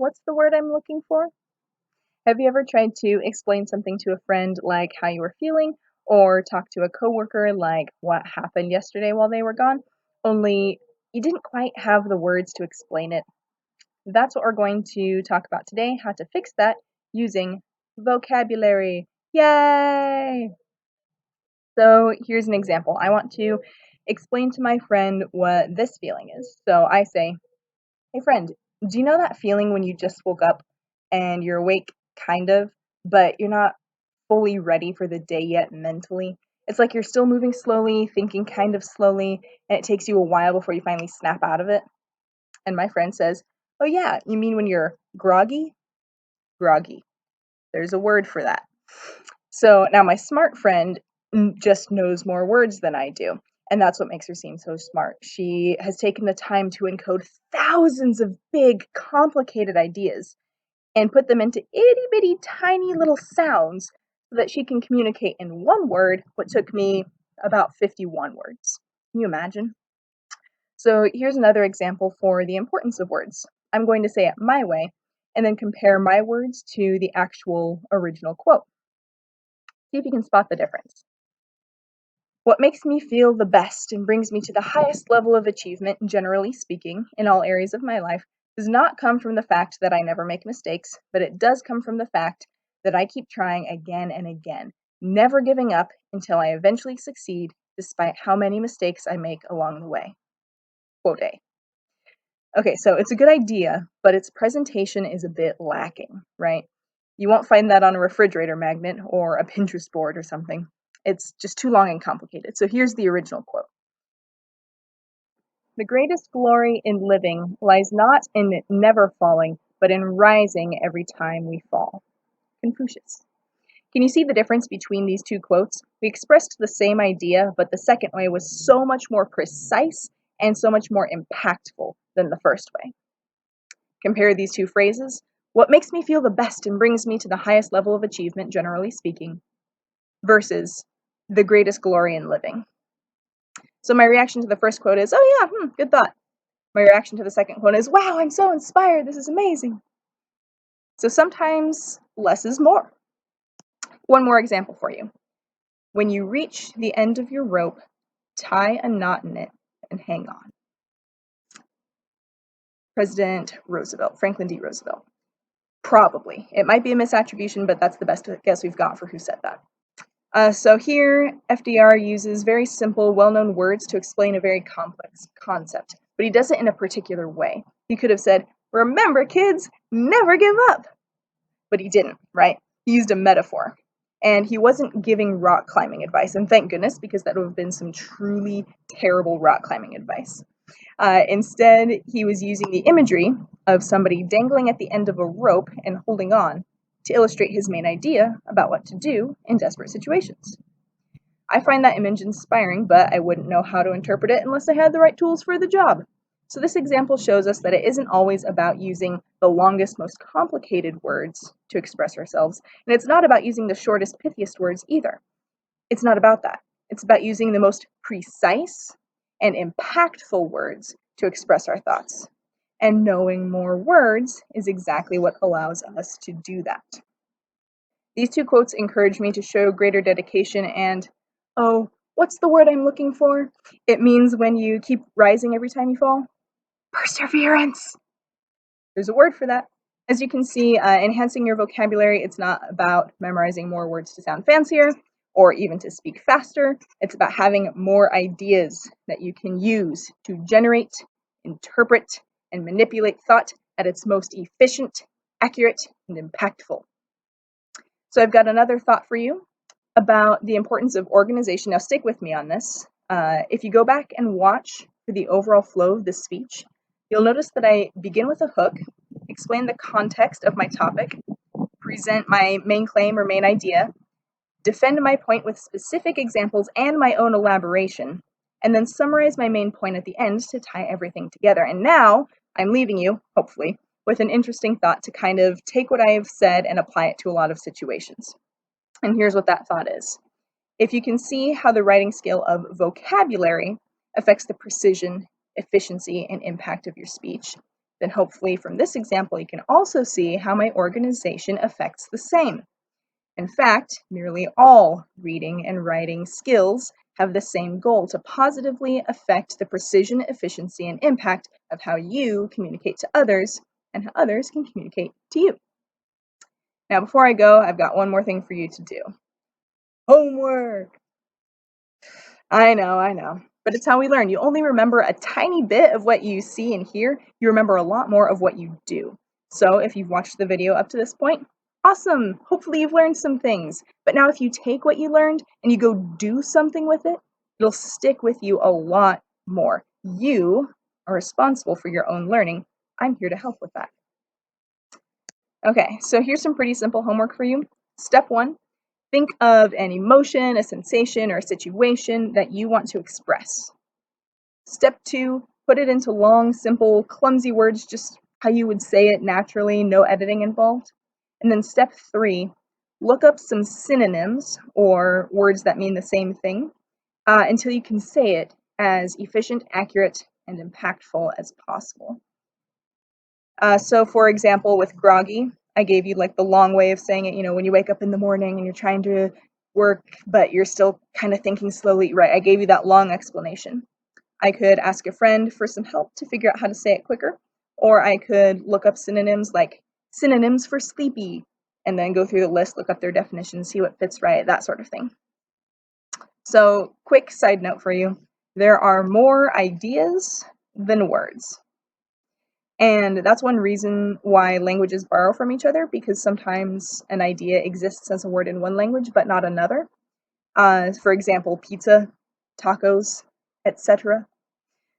what's the word I'm looking for? Have you ever tried to explain something to a friend like how you were feeling, or talk to a coworker like what happened yesterday while they were gone, only you didn't quite have the words to explain it? That's what we're going to talk about today, how to fix that using vocabulary. Yay! So here's an example. I want to explain to my friend what this feeling is. So I say, hey friend, do you know that feeling when you just woke up and you're awake, kind of, but you're not fully ready for the day yet mentally? It's like you're still moving slowly, thinking kind of slowly, and it takes you a while before you finally snap out of it. And my friend says, oh yeah, you mean when you're groggy? Groggy. There's a word for that. So now my smart friend just knows more words than I do. And that's what makes her seem so smart. She has taken the time to encode thousands of big, complicated ideas and put them into itty bitty tiny little sounds so that she can communicate in one word what took me about 51 words. Can you imagine? So here's another example for the importance of words. I'm going to say it my way and then compare my words to the actual original quote. See if you can spot the difference. What makes me feel the best and brings me to the highest level of achievement, generally speaking, in all areas of my life, does not come from the fact that I never make mistakes, but it does come from the fact that I keep trying again and again, never giving up until I eventually succeed, despite how many mistakes I make along the way. Quote A. Okay, so it's a good idea, but its presentation is a bit lacking, right? You won't find that on a refrigerator magnet or a Pinterest board or something. It's just too long and complicated. So here's the original quote. The greatest glory in living lies not in never falling, but in rising every time we fall. Confucius. Can you see the difference between these two quotes? We expressed the same idea, but the second way was so much more precise and so much more impactful than the first way. Compare these two phrases. What makes me feel the best and brings me to the highest level of achievement, generally speaking, versus the greatest glory in living. So my reaction to the first quote is, oh yeah, good thought. My reaction to the second quote is, wow, I'm so inspired. This is amazing. So sometimes less is more. One more example for you. When you reach the end of your rope, tie a knot in it and hang on. President Roosevelt, Franklin D. Roosevelt. Probably. It might be a misattribution, but that's the best guess we've got for who said that. So here, FDR uses very simple, well-known words to explain a very complex concept, but he does it in a particular way. He could have said, remember kids, never give up. But he didn't, right? He used a metaphor. And he wasn't giving rock climbing advice, and thank goodness, because that would have been some truly terrible rock climbing advice. Instead, he was using the imagery of somebody dangling at the end of a rope and holding on to illustrate his main idea about what to do in desperate situations. I find that image inspiring, but I wouldn't know how to interpret it unless I had the right tools for the job. So this example shows us that it isn't always about using the longest, most complicated words to express ourselves, and it's not about using the shortest, pithiest words either. It's not about that. It's about using the most precise and impactful words to express our thoughts. And knowing more words is exactly what allows us to do that. These two quotes encourage me to show greater dedication and, oh, what's the word I'm looking for? It means when you keep rising every time you fall. Perseverance. There's a word for that. As you can see, enhancing your vocabulary, it's not about memorizing more words to sound fancier or even to speak faster. It's about having more ideas that you can use to generate, interpret, and manipulate thought at its most efficient, accurate, and impactful. So I've got another thought for you about the importance of organization. Now stick with me on this. If you go back and watch for the overall flow of this speech, you'll notice that I begin with a hook, explain the context of my topic, present my main claim or main idea, defend my point with specific examples and my own elaboration, and then summarize my main point at the end to tie everything together. And now I'm leaving you, hopefully, with an interesting thought to kind of take what I have said and apply it to a lot of situations. And here's what that thought is. If you can see how the writing scale of vocabulary affects the precision, efficiency, and impact of your speech, then hopefully from this example you can also see how my organization affects the same. In fact, nearly all reading and writing skills have the same goal: to positively affect the precision, efficiency, and impact of how you communicate to others and how others can communicate to you. Now, before I go, I've got one more thing for you to do. Homework! I know, but it's how we learn. You only remember a tiny bit of what you see and hear. You remember a lot more of what you do. So if you've watched the video up to this point, awesome! Hopefully you've learned some things. But now if you take what you learned and you go do something with it, it'll stick with you a lot more. You are responsible for your own learning. I'm here to help with that. Okay, so here's some pretty simple homework for you. Step 1. Think of an emotion, a sensation, or a situation that you want to express. Step 2, put it into long, simple, clumsy words, just how you would say it naturally, no editing involved. And then step 3, look up some synonyms, or words that mean the same thing, until you can say it as efficient, accurate, and impactful as possible. So for example, with groggy, I gave you like the long way of saying it, when you wake up in the morning and you're trying to work, but you're still kind of thinking slowly, right? I gave you that long explanation. I could ask a friend for some help to figure out how to say it quicker, or I could look up synonyms like synonyms for sleepy, and then go through the list, look up their definition, see what fits right, that sort of thing. So, quick side note for you, there are more ideas than words. And that's one reason why languages borrow from each other, because sometimes an idea exists as a word in one language but not another. For example, pizza, tacos, etc.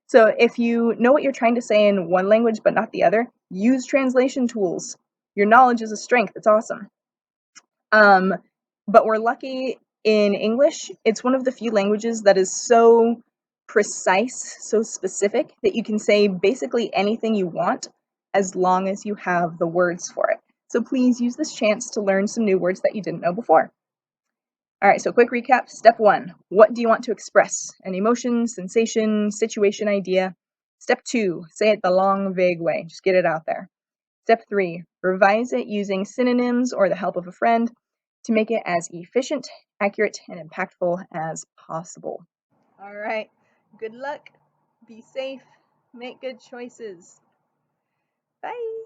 So if you know what you're trying to say in one language but not the other, use translation tools. Your knowledge is a strength. It's awesome. But we're lucky in English. It's one of the few languages that is so precise, so specific, that you can say basically anything you want as long as you have the words for it. So please use this chance to learn some new words that you didn't know before. All right, so quick recap. Step 1, what do you want to express? An emotion, sensation, situation, idea. Step 2, say it the long, vague way. Just get it out there. Step 3, revise it using synonyms or the help of a friend to make it as efficient, accurate, and impactful as possible. All right, good luck, be safe, make good choices. Bye.